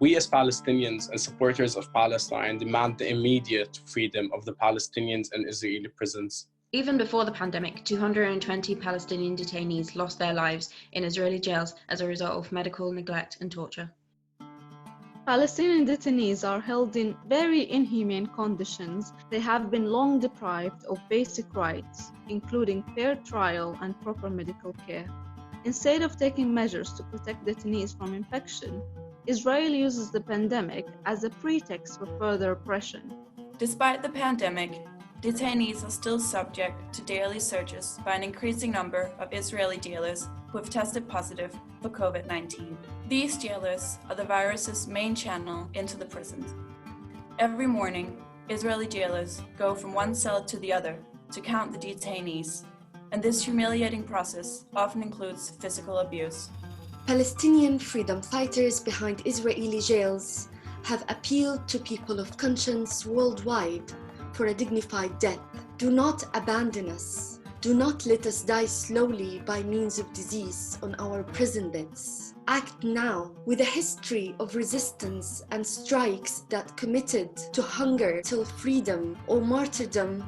We as Palestinians and supporters of Palestine demand the immediate freedom of the Palestinians in Israeli prisons. Even before the pandemic, 220 Palestinian detainees lost their lives in Israeli jails as a result of medical neglect and torture. Palestinian detainees are held in very inhumane conditions. They have been long deprived of basic rights, including fair trial and proper medical care. Instead of taking measures to protect detainees from infection, Israel uses the pandemic as a pretext for further oppression. Despite the pandemic, detainees are still subject to daily searches by an increasing number of Israeli jailers who have tested positive for COVID-19. These jailers are the virus's main channel into the prisons. Every morning, Israeli jailers go from one cell to the other to count the detainees, and this humiliating process often includes physical abuse. Palestinian freedom fighters behind Israeli jails have appealed to people of conscience worldwide for a dignified death. Do not abandon us. Do not let us die slowly by means of disease on our prison beds. Act now. With a history of resistance and strikes that committed to hunger till freedom or martyrdom,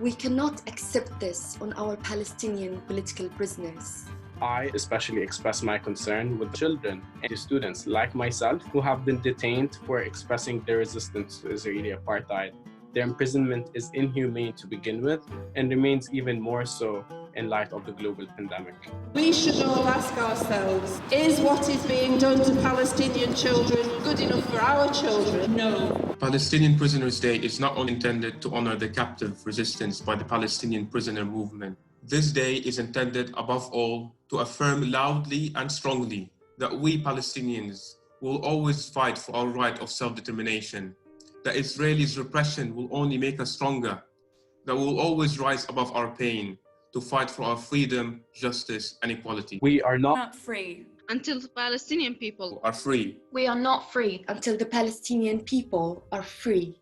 we cannot accept this on our Palestinian political prisoners. I especially express my concern with children and students like myself who have been detained for expressing their resistance to Israeli apartheid. Their imprisonment is inhumane to begin with and remains even more so in light of the global pandemic. We should all ask ourselves, is what is being done to Palestinian children good enough for our children? No. Palestinian Prisoners' Day is not only intended to honor the captive resistance by the Palestinian prisoner movement. This day is intended, above all, to affirm loudly and strongly that we Palestinians will always fight for our right of self-determination, that Israelis' repression will only make us stronger, that we will always rise above our pain to fight for our freedom, justice, and equality. We are Not free until the Palestinian people are free. We are not free until the Palestinian people are free.